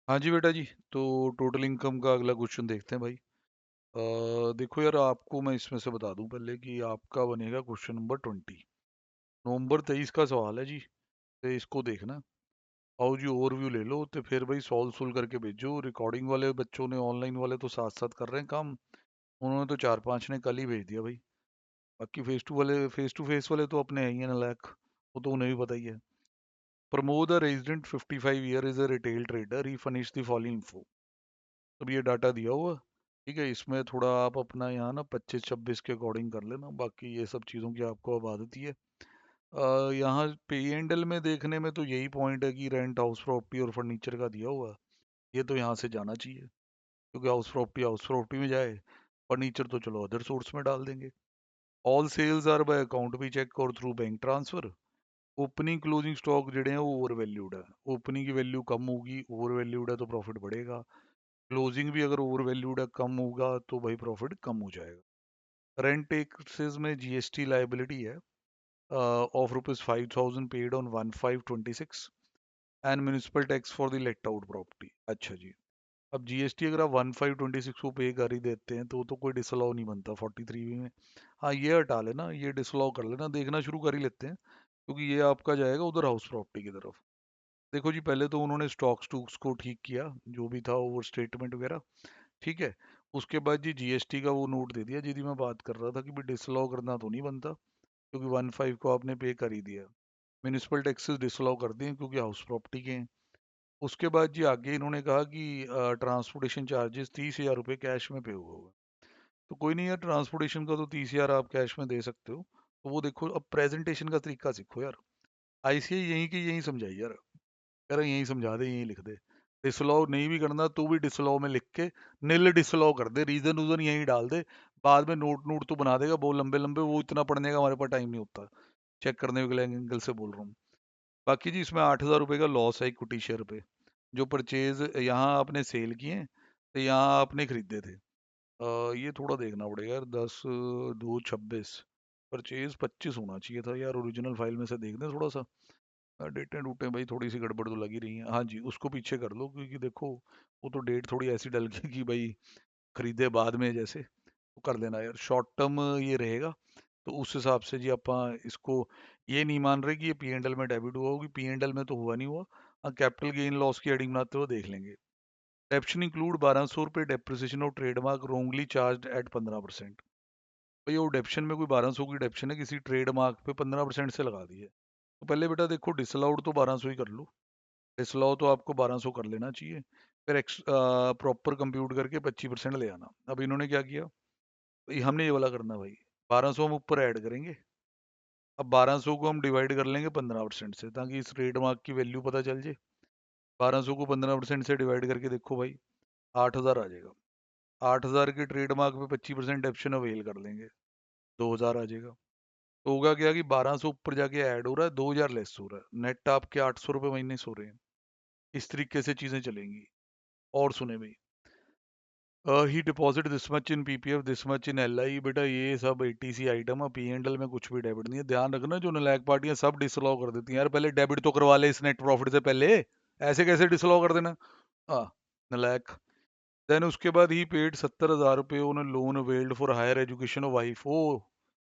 हाँ जी बेटा जी। तो टोटल इनकम का अगला क्वेश्चन देखते हैं भाई। देखो यार, आपको मैं इसमें से बता दूं पहले कि आपका बनेगा क्वेश्चन नंबर 20। नवंबर 23 का सवाल है जी। तो इसको देखना। आओ जी, ओवरव्यू ले लो तो फिर भाई सॉल्व सोल्व करके भेजो। रिकॉर्डिंग वाले बच्चों ने, ऑनलाइन वाले तो साथ साथ कर रहे हैं काम। उन्होंने तो 4-5 ने कल ही भेज दिया भाई। बाकी फेस टू फेस वाले तो अपने हैं ही हैं लायक। वो तो उन्हें भी पता ही है। Pramod, a resident 55 year, is a retail trader, he furnish the following info. अब ये डाटा दिया हुआ। ठीक है, इसमें थोड़ा आप अपना यहाँ ना 25-26 के अकॉर्डिंग कर लेना। बाकी ये सब चीज़ों की आपको अब आदत ही है। यहाँ पे एंड एल में देखने में तो यही पॉइंट है कि रेंट, हाउस प्रॉपर्टी और फर्नीचर का दिया हुआ है। ये तो यहाँ से जाना चाहिए, क्योंकि हाउस प्रॉपर्टी में जाए। फर्नीचर तो चलो अदर सोर्स में डाल देंगे। All sales are by account भी चेक और through bank transfer. Opening closing stock जड़े हैं वो ओवर वैल्यूड है। ओपनिंग की वैल्यू कम होगी, ओवर वैल्यूड है तो प्रॉफिट बढ़ेगा। क्लोजिंग भी अगर ओवर वैल्यूड है, कम होगा तो भाई प्रॉफिट कम हो जाएगा। रेंट टैक्सेस में जीएसटी लाइबिलिटी है of ₹5,000 paid on 1/5/26 and municipal tax for the let out property. अच्छा जी। अब जीएसटी अगर आप 1/5/26 को पे कर ही देते हैं तो वो तो कोई डिसअलाउ नहीं बनता 43B में। हाँ, ये हटा लेना, ये डिसअलाउ कर लेना, देखना शुरू कर ही लेते हैं, क्योंकि ये आपका जाएगा उधर हाउस प्रॉपर्टी की तरफ। देखो जी, पहले तो उन्होंने स्टॉक्स टूक्स को ठीक किया, जो भी था ओवर स्टेटमेंट वगैरह। ठीक है। उसके बाद जी जीएसटी का वो नोट दे दिया जिसकी मैं बात कर रहा था कि भाई डिसअलाउ करना तो नहीं बनता, क्योंकि 1/5 को आपने पे कर ही दिया। म्यूनिसिपल टैक्सेस डिसअलाउ कर दिए क्योंकि हाउस प्रॉपर्टी के हैं। उसके बाद जी आगे इन्होंने कहा कि ट्रांसपोर्टेशन चार्जेस 30,000 रुपये कैश में पे हुआ होगा। तो कोई नहीं यार, ट्रांसपोर्टेशन का तो 30,000 आप कैश में दे सकते हो। तो वो देखो, अब प्रेजेंटेशन का तरीका सीखो यार। आईसीआई यहीं की यहीं समझाई यार। कह रहा यहीं समझा दे, यहीं लिख दे। डिसअलाउ नहीं भी करना तो भी डिसअलाउ में लिख के नील डिसअलाउ कर दे, रीजन उजन यहीं डाल दे। बाद में नोट नोट तो बना देगा बहुत लंबे लंबे, वो इतना पढ़ने का हमारे पास टाइम नहीं होता। चेक करने के एंगल से बोल रहा हूँ। बाकी जी इसमें 8,000 रुपये का लॉस है इक्विटी शेयर पे। जो परचेज यहाँ आपने सेल किए तो यहाँ आपने खरीदे थे। ये थोड़ा देखना पड़ेगा यार। 10/2/26, परचेज 25 होना चाहिए था यार। ओरिजिनल फाइल में से देख दें थोड़ा सा। डेटें डूटें भाई थोड़ी सी गड़बड़ तो लगी रही है। हाँ जी, उसको पीछे कर लो, क्योंकि देखो वो तो डेट थोड़ी ऐसी डल गई कि भाई खरीदे बाद में जैसे। तो कर लेना यार, शॉर्ट टर्म ये रहेगा। तो उस हिसाब से जी अपा इसको ये नहीं मान रहे कि ये P&L में डेबिट हुआ होगी। P&L में तो हुआ नहीं हुआ। हाँ, कैपिटल गेन लॉस की हेडिंग बनाते हुए देख लेंगे। Depreciation include ₹1,200 depreciation of trademark wrongly charged at 15%। भाई वो डेप्शन में कोई 1,200 की डेप्शन है किसी ट्रेडमार्क पे, 15% से लगा दी है। तो पहले बेटा देखो, डिसअलाउड तो 1,200 ही कर लो। डिसअलाउ तो आपको 1,200 कर लेना चाहिए। फिर प्रॉपर कंप्यूट करके 25% ले आना। अब इन्होंने क्या किया भाई, हमने ये वाला करना भाई। 1,200 हम ऊपर ऐड करेंगे। अब 1,200 को हम डिवाइड कर लेंगे 15% से, ताकि इस ट्रेडमार्क की वैल्यू पता चल जाए। 1,200 को 15% से डिवाइड करके देखो भाई, 8,000 आ जाएगा। 8,000 के ट्रेडमार्क पे 25% ऑप्शन अवेल कर लेंगे, 2,000 आ जाएगा। तो होगा क्या कि 1,200 ऊपर जाके ऐड हो रहा है, 2,000 लेस हो रहा है, नेट आपके 800 रुपये महीने सो रहे हैं। इस तरीके से चीजें चलेंगी। और सुने भाई, he deposit this much in PPF, this much in LI. बेटा ये सब एटीसी आइटम है, P&L में कुछ भी डेबिट नहीं है। ध्यान रखना, जो नालायक पार्टियां सब डिसअलाउ कर देती हैं यार। पहले डेबिट तो करवा ले इस नेट प्रॉफिट से पहले। ऐसे कैसे डिसअलाउ कर देना। हाँ, नालायक। देन उसके बाद ही पेड 70,000 रुपये on loan availed for higher education of wife. ओ,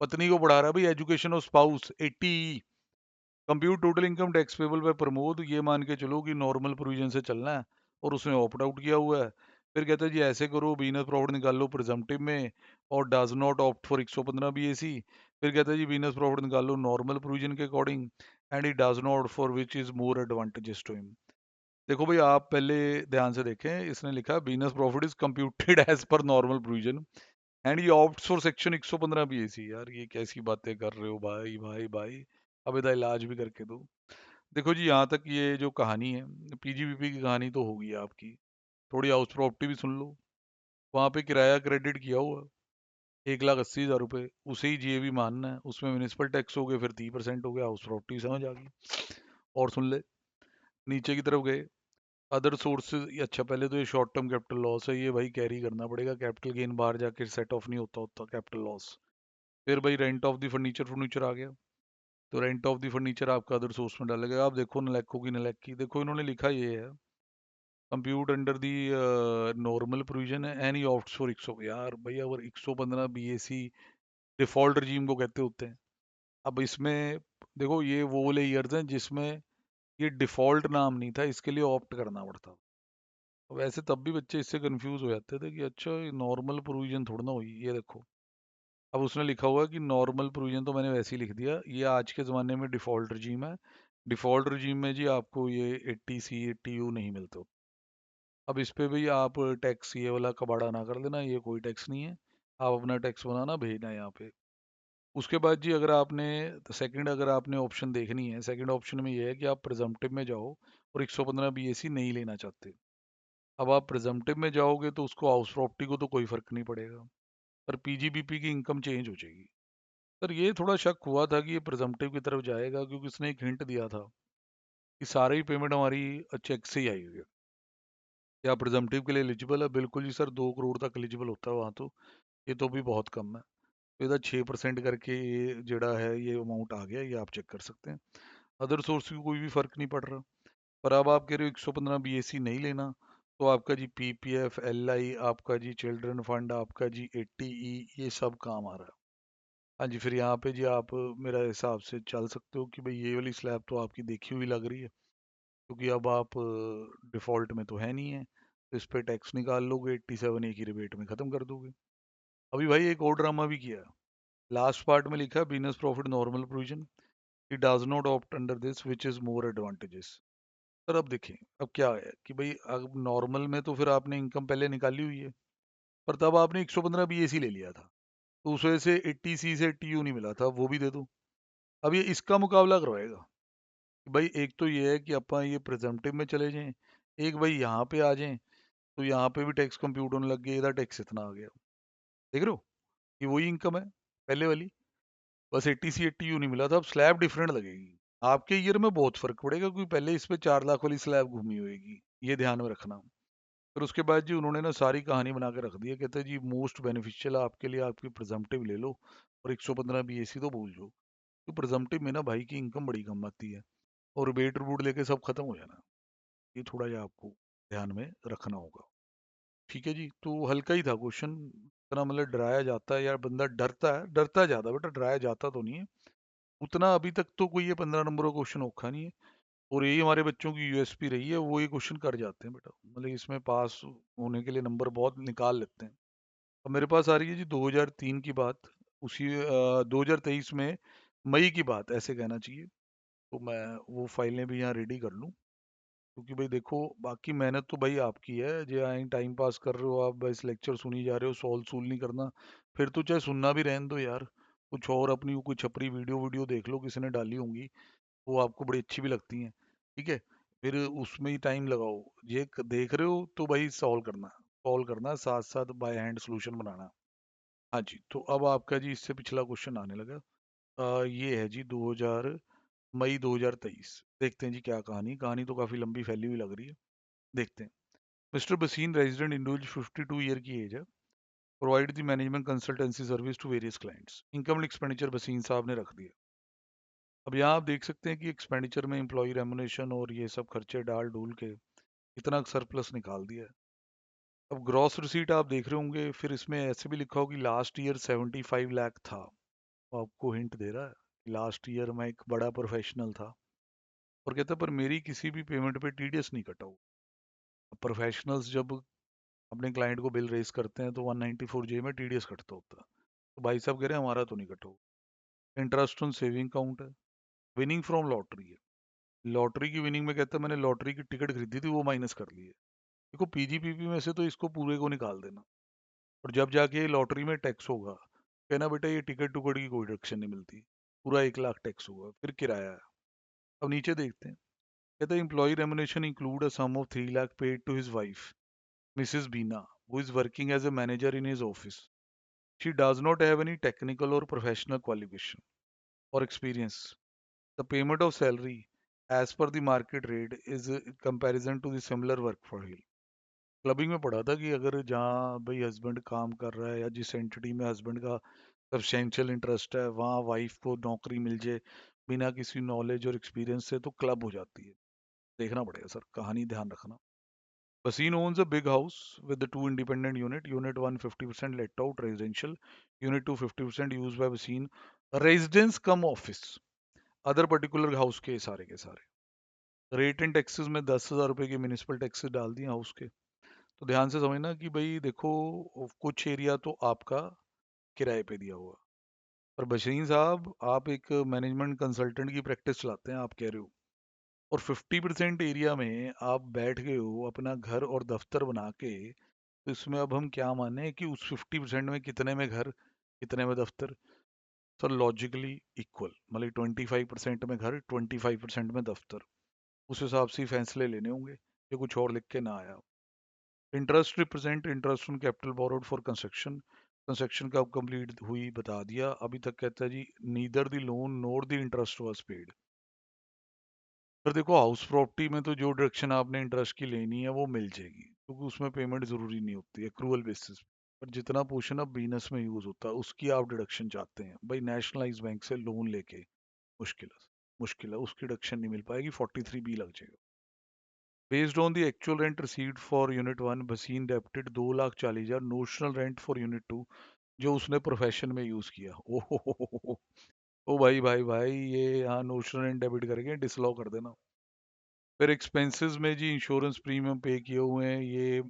पत्नी को पढ़ा रहा है भाई, education of spouse 80। Compute total income tax payable by Pramod. ये मान के चलो कि नॉर्मल प्रोविजन से चलना है, और उसने ऑप्ट आउट किया हुआ है। फिर कहते हैं जी ऐसे करो, बीनस प्रॉफिट निकाल लो प्रिजम्पटिव में, और डज नॉट ऑप्ट फॉर 115 BAC। फिर कहते हैं जी बीनस प्रॉफिट निकाल लो नॉर्मल प्रोविजन के according, and he does not for which is more advantages to him. देखो भाई, आप पहले ध्यान से देखें। इसने लिखा business profit is computed as per normal provision, and ये ऑप्ट फॉर सेक्शन 115 BAC। यार ये कैसी बातें कर रहे हो भाई भाई भाई। अब इधर इलाज भी करके दो। देखो जी, यहाँ तक ये जो कहानी है, पीजीबीपी की कहानी तो होगी आपकी। थोड़ी हाउस प्रॉपर्टी भी सुन लो। वहाँ पे किराया क्रेडिट किया हुआ 1,80,000 रुपये, उसे ही जीएबी मानना है। उसमें म्यूनिसिपल टैक्स हो गए, फिर 30% हो गया, हाउस प्रॉपर्टी समझ आ गई। और सुन ले, नीचे की तरफ गए, अदर सोर्सेज। अच्छा, पहले तो ये शॉर्ट टर्म कैपिटल लॉस है, ये भाई कैरी करना पड़ेगा। कैपिटल गेन बाहर जाके सेट ऑफ नहीं होता होता कैपिटल लॉस। फिर भाई rent of the furniture, furniture आ गया। तो रेंट ऑफ द फर्नीचर आपका अदर सोर्स में डालेगा। आप देखो नलैको की नलैक की, देखो इन्होंने लिखा ये है compute under the normal provision है एनी ऑप्ट्स फॉर 100। यार भैया अगर 115 बीएससी डिफॉल्ट रजीम को कहते होते हैं। अब इसमें देखो ये वो वाले ईयर्स हैं जिसमें ये डिफॉल्ट नाम नहीं था, इसके लिए ऑप्ट करना पड़ता। वैसे तब भी बच्चे इससे कंफ्यूज हो जाते थे कि अच्छा ये नॉर्मल प्रोविजन थोड़ा ना हुई, ये देखो। अब उसने लिखा हुआ है कि नॉर्मल प्रोविजन, तो मैंने वैसे ही लिख दिया, ये आज के ज़माने में डिफ़ॉल्ट रजीम है। डिफ़ॉल्ट रजीम में जी आपको ये 80 सी 80 यू नहीं मिलते। अब इस पे भी आप टैक्स ये वाला कबाड़ा ना कर देना, ये कोई टैक्स नहीं है। आप अपना टैक्स बनाना भेजना यहाँ पे। उसके बाद जी अगर आपने सेकंड, अगर आपने ऑप्शन देखनी है, सेकंड ऑप्शन में ये है कि आप प्रिजम्पटिव में जाओ और 115 बीएससी नहीं लेना चाहते। अब आप प्रिजम्पटिव में जाओगे तो उसको हाउस प्रॉपर्टी को तो कोई फर्क नहीं पड़ेगा, पर पीजीबीपी की इनकम चेंज हो जाएगी। सर ये थोड़ा शक हुआ था कि ये प्रिजम्पटिव की तरफ जाएगा, क्योंकि उसने एक हिंट दिया था कि सारी ही पेमेंट हमारी चेक से ही आई हुई है। क्या प्रिजम्पटिव के लिए एलिजिबल है? बिल्कुल जी सर, 2 करोड़ तक एलिजिबल होता है वहाँ तो। ये तो भी बहुत कम है। तो इधर 6% करके ये जड़ा है, ये अमाउंट आ गया, ये आप चेक कर सकते हैं। अदर सोर्स की कोई भी फर्क नहीं पड़ रहा। पर अब आप कह रहे हो 115 बीएससी नहीं लेना, तो आपका जी पीपीएफ, एलआई, आपका जी चिल्ड्रन फंड, आपका जी 80 ई, ये सब काम आ रहा है। हाँ जी, फिर यहाँ पे जी आप मेरा हिसाब से चल सकते हो कि भाई ये वाली स्लैब तो आपकी देखी हुई लग रही है, क्योंकि अब आप डिफ़ॉल्ट में तो है नहीं है, तो इस पे टैक्स निकाल लोगे, 87 एक ही रिबेट में ख़त्म कर दोगे। अभी भाई एक और ड्रामा भी किया है। लास्ट पार्ट में लिखा है business profit normal provision, it does नॉट opt under this which is more advantages. Sir अब देखें, अब क्या है कि भाई अब नॉर्मल में तो फिर आपने इनकम पहले निकाली हुई है, पर तब आपने 115 बीएसी ले लिया था, तो उस वजह से 80 सी से 80 यू नहीं मिला था, वो भी दे दो। अब ये इसका मुकाबला करवाएगा कि भाई एक तो ये है कि अपन ये प्रिजम्पटिव में चले जाएं, एक भाई यहाँ पे आ जाएं, तो यहाँ पे भी टैक्स कंप्यूट होने लग गया, इधर टैक्स इतना आ गया। देख रहे हो, ये वही इनकम है पहले वाली, बस 80 सी 80 यू नहीं मिला था, अब स्लैब डिफरेंट लगेगी। आपके ईयर में बहुत फर्क पड़ेगा, क्योंकि पहले इस पे 4 लाख वाली स्लैब घूमी होगी, ये ध्यान में रखना। फिर उसके बाद जी उन्होंने ना सारी कहानी बना के रख दी है, कहते हैं जी मोस्ट बेनिफिशियल आपके लिए आपकी प्रिजम्पटिव ले लो और 115 बीएसी तो भूल जाओ। तो प्रिजम्पटिव में ना भाई की इनकम बड़ी कम आती है, और वेट रूट लेके सब खत्म हो जाना। ये थोड़ा जा आपको ध्यान में रखना होगा। ठीक है जी, तो हल्का ही था क्वेश्चन, इतना मतलब डराया जाता है यार, बंदा डरता है, डरता ज्यादा बेटा, डराया जाता तो नहीं है उतना। अभी तक तो कोई ये 15 नंबर का क्वेश्चन औखा नहीं है, और यही हमारे बच्चों की यूएसपी रही है, वो ये क्वेश्चन कर जाते हैं बेटा, मतलब इसमें पास होने के लिए नंबर बहुत निकाल लेते हैं। अब मेरे पास आ रही है जी 2003 की बात, उसी 2023 में मई की बात ऐसे कहना चाहिए। तो मैं वो फाइलें भी यहाँ रेडी कर लूँ, क्योंकि भाई देखो बाकी मेहनत तो भाई आपकी है, जो आई टाइम पास कर रहे हो आप, बस लेक्चर सुनी जा रहे हो, सॉल्व सूल नहीं करना। फिर तो चाहे सुनना भी रहने दो यार, कुछ और अपनी कोई छपरी वीडियो वीडियो देख लो, किसी ने डाली होंगी, वो आपको बड़ी अच्छी भी लगती हैं। ठीक है, फिर उसमें ही टाइम लगाओ। ये देख रहे हो तो भाई सॉल्व करना, साथ साथ बाय हैंड सोल्यूशन बनाना। हाँ जी, तो अब आपका जी इससे पिछला क्वेश्चन आने लगा। ये है जी 2000 मई 2023। देखते हैं जी क्या कहानी, कहानी तो काफ़ी लंबी फैली हुई लग रही है। देखते हैं। Mister Baseen resident individual 52 year की एज है, provide the management consultancy service to various clients. Income expenditure Baseen साहब ने रख दिया। अब यहाँ आप देख सकते हैं कि एक्सपेंडिचर में एम्प्लॉय रेमुनेशन और ये सब खर्चे डाल डूल के इतना सरप्लस निकाल दिया है। अब ग्रॉस रिसीट आप देख रहे होंगे, फिर इसमें ऐसे भी लिखा हो कि लास्ट ईयर 75 लाख था। वो आपको हिंट दे रहा है लास्ट ईयर मैं एक बड़ा प्रोफेशनल था। और कहता है पर मेरी किसी भी पेमेंट पे टीडीएस नहीं कटा हुआ। प्रोफेशनल्स जब अपने क्लाइंट को बिल रेज करते हैं तो 194 जे में टीडीएस कटता होता है, तो भाई साहब कह रहे हैं हमारा तो नहीं कटा हुआ। इंटरेस्ट ऑन सेविंग अकाउंट है, विनिंग फ्रॉम लॉटरी है, लॉटरी की विनिंग में कहता है मैंने लॉटरी की टिकट खरीदी थी वो माइनस कर ली है। देखो पीजीपीपी में से तो इसको पूरे को निकाल देना, और जब जाके लॉटरी में टैक्स होगा कहना बेटा ये टिकट टुकट की कोई डिडक्शन नहीं मिलती, पूरा 1 लाख टैक्स होगा। फिर किराया है। अब नीचे देखते हैं, कहता है employ remuneration include a sum of 3 lakh paid to his wife missus Bina who is working as a manager in his office. She does not have any technical और प्रोफेशनल क्वालिफिकेशन और experience. The payment of salary as per the market rate is comparison to the similar work for him. Clubbing में पढ़ा था कि अगर जहाँ भाई husband काम कर रहा है या जिस एंटिटी में हस्बैंड का सब्सटेंशियल इंटरेस्ट है, वहाँ वाइफ को नौकरी मिल जाए बिना किसी नॉलेज और एक्सपीरियंस से, तो क्लब हो जाती है। देखना पड़ेगा सर, कहानी ध्यान रखना। Baseen owns a big house with the two independent unit. Unit 1 50% let out residential. Unit 2 50% used by Baseen. Residence come office. Other particular house के सारे रेट एंड टैक्सेस में 10,000 रुपए के म्यूनिसिपल टैक्सेस डाल दिए हाउस के। तो ध्यान से समझना कि भाई देखो, कुछ एरिया तो आपका किराए पे दिया हुआ। पर बशीन साहब, आप एक मैनेजमेंट कंसल्टेंट की प्रैक्टिस चलाते हैं, आप कह रहे हो, और 50% एरिया में आप बैठ गए हो अपना घर और दफ्तर बना के। तो इसमें अब हम क्या माने कि उस 50% में कितने में घर, कितने में दफ्तर? सर लॉजिकली इक्वल, मतलब 25% में घर, 25% में दफ्तर। उस हिसाब से ही फैसले लेने होंगे, ये कुछ और लिख के ना आया। Interest represent interest on capital borrowed for construction. Construction कब कंप्लीट हुई बता दिया, अभी तक कहता है जी neither the loan nor the interest was paid. पर देखो, हाउस प्रॉपर्टी में तो जो डायरेक्शन आपने इंटरेस्ट की लेनी है वो मिल जाएगी, क्योंकि उसमें पेमेंट जरूरी नहीं होती, एक्रूअल बेसिस। पर जितना पोर्शन अब बिजनेस में यूज होता है उसकी आप डिडक्शन चाहते हैं भाई, नेशनलाइज बैंक से लोन लेके मुश्किल है, मुश्किल है, उसकी डिडक्शन नहीं मिल पाएगी, 43B लग जाएगा। Based on the actual rent received for unit 1, बसीन debited 2,40,000 notional rent for unit 2, जो उसने प्रोफेशन में यूज किया। ओहो, ओ भाई भाई भाई, ये यहाँ नोशनल रेंट डेबिट करके डिसलॉ कर देना। फिर एक्सपेंसेस में जी इंश्योरेंस प्रीमियम पे किए हुए हैं ये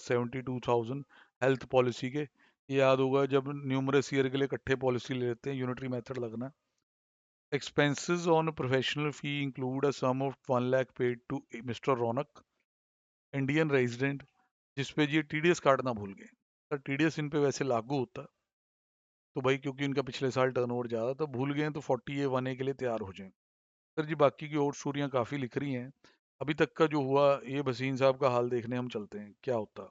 72,000 हेल्थ पॉलिसी के। ये याद होगा जब न्यूमरस ईयर के लिए इकट्ठे पॉलिसी ले लेते हैं, यूनिटरी मेथड लगना। Expenses on professional fee include a sum of 1 lakh paid to mister Raunak, Indian resident, जिसपे ये टीडीएस काटना भूल गए। सर टीडीएस इन पे वैसे लागू होता, तो भाई क्योंकि इनका पिछले साल टर्नओवर ज़्यादा था, भूल गए हैं, तो 40A 1A के लिए तैयार हो जाएं। सर जी बाकी की और स्टोरियाँ काफ़ी लिख रही हैं। अभी तक का जो हुआ, ये भसीन साहब का हाल देखने हम चलते हैं क्या होता।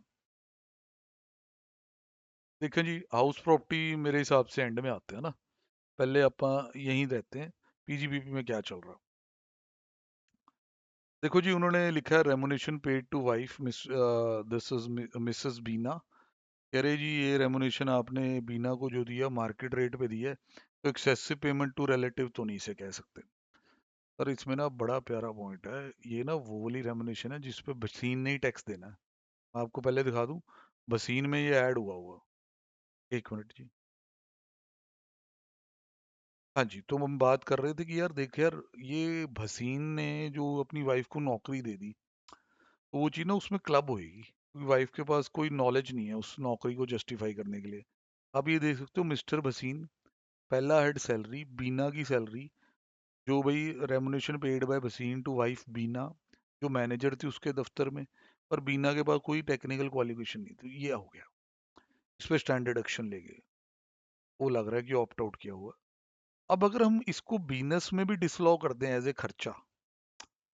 देखें जी, हाउस प्रॉपर्टी मेरे हिसाब से एंड में आते हैं ना, पहले अपा यहीं रहते हैं। पीजीबीपी में क्या चल रहा। देखो जी, उन्होंने लिखा है remuneration paid to wife Miss, this is Mrs Beena. कह रहे जी ये रेमुनेशन आपने बीना को जो दिया मार्केट रेट पे दिया है, तो एक्सेसिव पेमेंट टू रिलेटिव तो नहीं से कह सकते। सर इसमें ना बड़ा प्यारा पॉइंट है, ये ना वो वाली रेमुनेशन है जिसपे भसीन ने ही टैक्स देना है। आपको पहले दिखा दूं, भसीन में ये ऐड हुआ हुआ। एक मिनट जी। हाँ जी, तो हम बात कर रहे थे कि यार देख यार, ये भसीन ने जो अपनी वाइफ को नौकरी दे दी, तो वो चीज़ ना उसमें क्लब होएगी, क्योंकि वाइफ के पास कोई नॉलेज नहीं है उस नौकरी को जस्टिफाई करने के लिए। आप ये देख सकते हो, मिस्टर भसीन, पहला हेड सैलरी, बीना की सैलरी, जो भाई remuneration paid by Bhasin to wife Beena, जो मैनेजर थी उसके दफ्तर में। पर बीना के पास कोई टेक्निकल क्वालिफिकेशन नहीं थी, ये हो गया। इस पे स्टैंडर्ड एक्शन ले गए, वो लग रहा है कि ऑप्ट आउट किया हुआ। अब अगर हम इसको बिजनेस में भी डिसलॉ कर दें एज ए खर्चा,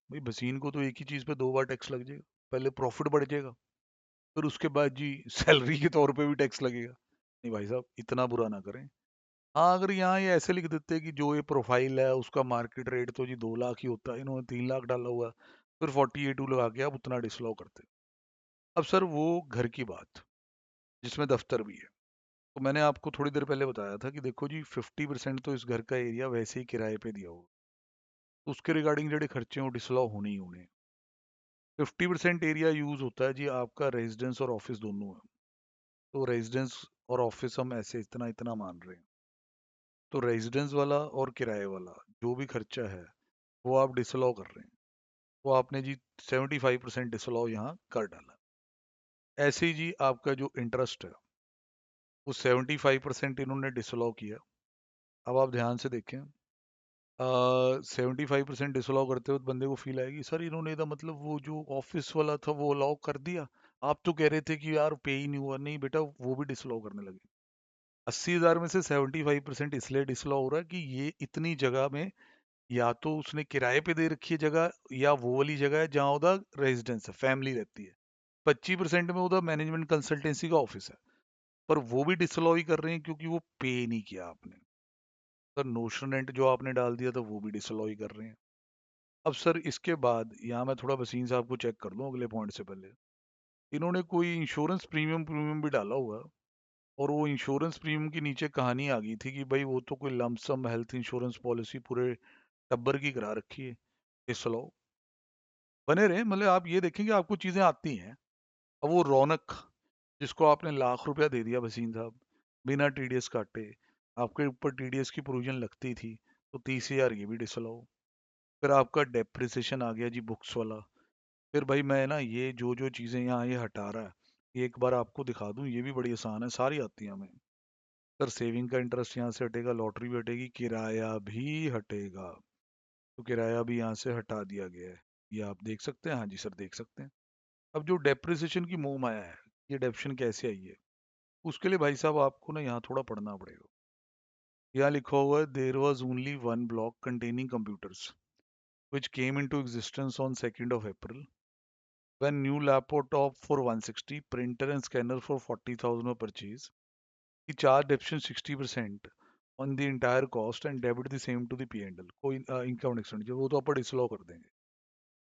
भाई भसीन को तो एक ही चीज पे 2 बार टैक्स लग जाएगा। पहले प्रॉफिट बढ़ जाएगा, फिर उसके बाद जी सैलरी के तौर पे भी टैक्स लगेगा। नहीं भाई साहब, इतना बुरा ना करें। हाँ, अगर यहाँ ये ऐसे लिख देते कि जो ये प्रोफाइल है उसका मार्केट रेट तो जी 2 लाख ही होता है, इन्होंने 3 लाख डाला हुआ है, फिर 48 लगा के आप उतना डिसलॉ करते। अब सर वो घर की बात जिसमें दफ्तर भी है, तो मैंने आपको थोड़ी देर पहले बताया था कि देखो जी 50% तो इस घर का एरिया वैसे ही किराए पे दिया हुआ, तो उसके रिगार्डिंग जड़े खर्चे हो डिसलॉ होने ही होने। 50% एरिया यूज होता है जी आपका रेजिडेंस और ऑफिस दोनों है, तो रेजिडेंस और ऑफिस हम ऐसे इतना इतना मान रहे हैं। तो रेजिडेंस वाला और किराए वाला जो भी खर्चा है वो आप डिसअलाउ कर रहे हैं, वो आपने जी 75% डिसअलाउ यहाँ कर डाला। ऐसे ही जी आपका जो इंटरेस्ट है वो 75% इन्होंने डिसअलाउ किया। अब आप ध्यान से देखें, 75% डिसअलाउ करते वक्त बंदे को फील आएगी सर इन्होंने तो मतलब वो जो ऑफिस वाला था वो अलाउ कर दिया, आप तो कह रहे थे कि यार पे ही नहीं हुआ। नहीं बेटा, वो भी डिसअलाउ करने लगे। 80,000 में से 75% इसलिए डिसअलाउ हो रहा है कि ये इतनी जगह में या तो उसने किराए पे दे रखी है जगह, या वो वाली जगह है जहाँ उधर रेजिडेंस है, फैमिली रहती है। 25% में उधर मैनेजमेंट कंसल्टेंसी का ऑफिस है, पर वो भी डिसअलाउ ही कर रहे हैं क्योंकि वो पे नहीं किया आपने। सर नोशन रेंट जो आपने डाल दिया था वो भी डिसअलाउ ही कर रहे हैं। अब सर इसके बाद यहाँ मैं थोड़ा वसीम साहब को चेक कर लूँ अगले पॉइंट से पहले, इन्होंने कोई इंश्योरेंस प्रीमियम प्रीमियम भी डाला हुआ, और वो इंश्योरेंस प्रीमियम के नीचे कहानी आ गई थी कि भाई वो तो कोई लमसम हेल्थ इंश्योरेंस पॉलिसी पूरे टब्बर की करा रखी है। डिसअलाउ बने रहे, मतलब आप ये देखें कि आपको चीज़ें आती हैं। अब वो रौनक जिसको आपने लाख रुपया दे दिया वसीम साहब, बिना टीडीएस काटे, आपके ऊपर टीडीएस की प्रोविजन लगती थी, तो 30,000 ये भी डिसअलाउ। फिर आपका डेप्रिसिएशन आ गया जी बुक्स वाला। फिर भाई मैं ना ये जो जो चीज़ें यहाँ ये हटा रहा है, ये एक बार आपको दिखा दूं, ये भी बड़ी आसान है, सारी आती हैं हमें। सर सेविंग का इंटरेस्ट यहाँ से हटेगा, लॉटरी भी हटेगी, किराया भी हटेगा। तो किराया भी यहाँ से हटा दिया गया है, ये आप देख सकते हैं। हाँ जी सर देख सकते हैं। अब जो डेप्रिसिएशन की मोह माया है, ये डेप्शन कैसे आई है, उसके लिए भाई साहब आपको ना यहाँ थोड़ा पढ़ना पड़ेगा। यहाँ लिखा हुआ है there was only one block containing computers which came into existence on 2nd of April when new laptop for 160, printer and scanner for 40,000 were purchased. He charged option 60% on the entire cost and debit the same to the P&L. कोई income expenditure वो तो अपन disallow कर देंगे।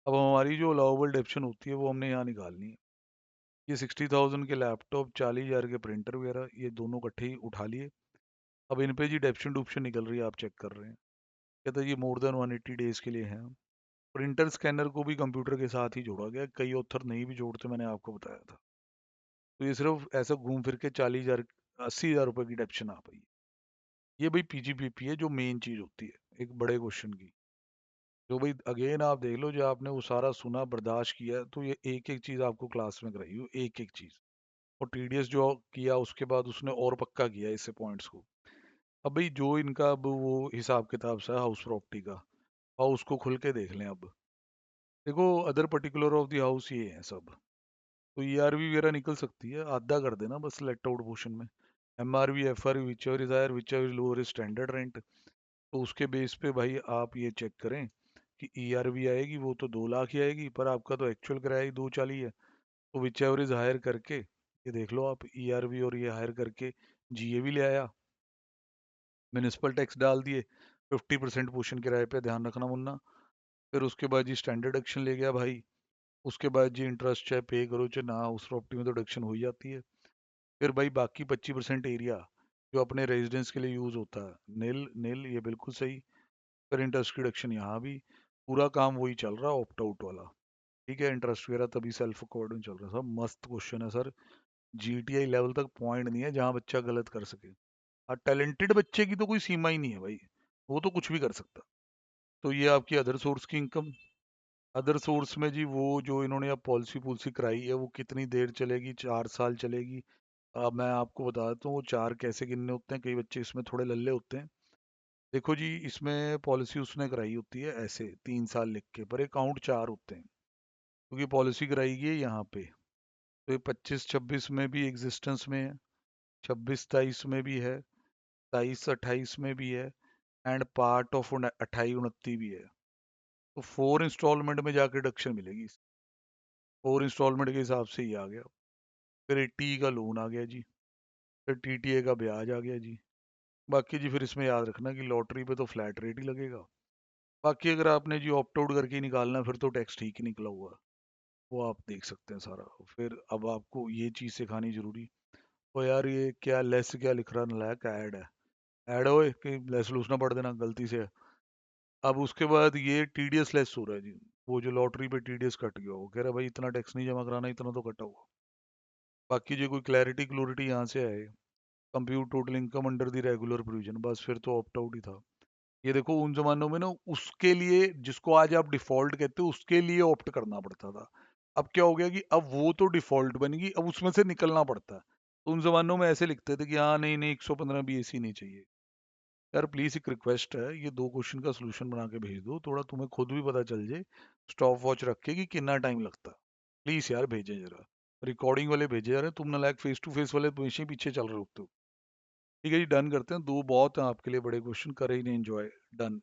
अब हमारी जो allowable डेप्शन होती है वो हमने यहाँ निकालनी है। ये 60,000 के लैपटॉप, 40,000 के प्रिंटर वगैरह, ये दोनों इकट्ठे ही उठा लिए। अब इन पे जी डेप्शन डुप्शन निकल रही है, आप चेक कर रहे हैं। कहता है ये मोर देन 180 डेज के लिए है। प्रिंटर स्कैनर को भी कंप्यूटर के साथ ही जोड़ा गया, कई ऑथर नहीं भी जोड़ते, मैंने आपको बताया था। तो ये सिर्फ ऐसा घूम फिर के 40,000 80,000 रुपए की डेप्शन आ पाई। ये भाई पीजीपीपी है जो मेन चीज होती है एक बड़े क्वेश्चन की। जो भाई अगेन आप देख लो, जो आपने वो सारा सुना बर्दाश्त किया, तो ये एक एक चीज आपको क्लास में कराई हो, एक एक चीज। और टीडीएस जो किया उसके बाद उसने और पक्का किया इससे पॉइंट्स को। अब भाई जो इनका अब वो हिसाब किताब सा हाउस प्रॉपर्टी का, और उसको खुल के देख लें। अब देखो other particular of the house ये है सब। तो ईआरवी वगैरह निकल सकती है, आधा कर देना बस लेट आउट पोर्शन में। MRV FRV whichever is higher whichever is lower is standard rent. तो उसके बेस पे भाई आप ये चेक करें कि ईआरवी आएगी वो तो 2 लाख ही आएगी, पर आपका तो एक्चुअल किराया ही 240 है। तो विच एवर इज हायर करके ये देख लो आप, ईआरवी और ये हायर करके जीए भी ले आया, म्यूनिसिपल टैक्स डाल दिए, 50% पोर्शन किराए पे, ध्यान रखना मुन्ना। फिर उसके बाद जी स्टैंडर्ड एक्शन ले गया भाई। उसके बाद जी इंटरेस्ट चाहे पे करो चाहे ना, उस प्रॉपर्टी में तो डिडक्शन हो ही जाती है। फिर भाई बाकी 25% एरिया जो अपने रेजिडेंस के लिए यूज होता है, नील नील, ये बिल्कुल सही। फिर इंटरेस्ट की डिडक्शन यहाँ भी, पूरा काम वही चल रहा है ऑप्ट आउट वाला। ठीक है, इंटरेस्ट वगैरह तभी सेल्फ अकॉर्डिंग चल रहा है। सब मस्त क्वेश्चन है सर। जीटीआई लेवल तक पॉइंट नहीं है जहाँ बच्चा गलत कर सके। और टैलेंटेड बच्चे की तो कोई सीमा ही नहीं है भाई, वो तो कुछ भी कर सकता। तो ये आपकी अदर सोर्स की इनकम। अदर सोर्स में जी वो जो इन्होंने अब पॉलिसी पॉलिसी कराई है, वो कितनी देर चलेगी, 4 साल चलेगी। अब मैं आपको बता देता हूँ वो चार कैसे गिनने होते हैं, कई बच्चे इसमें थोड़े लल्ले होते हैं। देखो जी इसमें पॉलिसी उसने कराई होती है ऐसे 3 साल लिख के, पर अकाउंट चार होते हैं, क्योंकि पॉलिसी कराई गई है यहाँ पे। तो ये 25-26 में भी एग्जिस्टेंस में है, 26-23 में भी है, 23-28 में भी है, एंड पार्ट ऑफ 28-29 भी है। तो 4 इंस्टॉलमेंट में जाके डिडक्शन मिलेगी। 4 इंस्टॉलमेंट के हिसाब से ही आ गया। फिर 80 का लोन आ गया जी। फिर टीटीए का ब्याज आ गया जी। बाकी जी फिर इसमें याद रखना कि लॉटरी पे तो फ्लैट रेट ही लगेगा। बाकी अगर आपने जी ऑप्ट आउट करके ही निकालना है, फिर तो टैक्स ठीक ही निकला हुआ है, वो आप देख सकते हैं सारा। फिर अब आपको ये चीज़ सिखानी जरूरी। तो यार ये क्या लेस क्या लिख रहा, नलायक ऐड है। ऐड हो कि लेस लूस ना पड़ देना गलती से। अब उसके बाद ये टीडीएस लेस हो रहा है जी। वो जो लॉटरी पे टीडीएस कट गया, वो कह रहा है भाई इतना टैक्स नहीं जमा कराना, इतना तो कटा हुआ। बाकी जो कोई क्लैरिटी क्लूरिटी यहाँ से आए, compute total income under the regular provision, बस फिर तो ऑप्ट आउट ही था। ये देखो उन जमानों में ना उसके लिए जिसको आज आप डिफॉल्ट कहते हो उसके लिए ऑप्ट करना पड़ता था। अब क्या हो गया कि अब वो तो डिफॉल्ट बन गई, अब उसमें से निकलना पड़ता है। तो उन जमानों में ऐसे लिखते थे कि हाँ नहीं नहीं 115 बी एसी नहीं चाहिए। यार प्लीज एक रिक्वेस्ट है, ये दो क्वेश्चन का सोल्यूशन बना के भेज दो, थोड़ा तुम्हें खुद भी पता चल जाए स्टॉप वॉच रख के कि कितना टाइम लगता है। प्लीज यार भेजें जरा, रिकॉर्डिंग वाले भेजे जा रहे हैं, तुम ना लायक फेस टू फेस वाले तो हमेशा ही पीछे चल रहे होते हो। ठीक है जी डन करते हैं, दो बहुत हैं आपके लिए बड़े क्वेश्चन, करे ही नहीं एंजॉय। डन।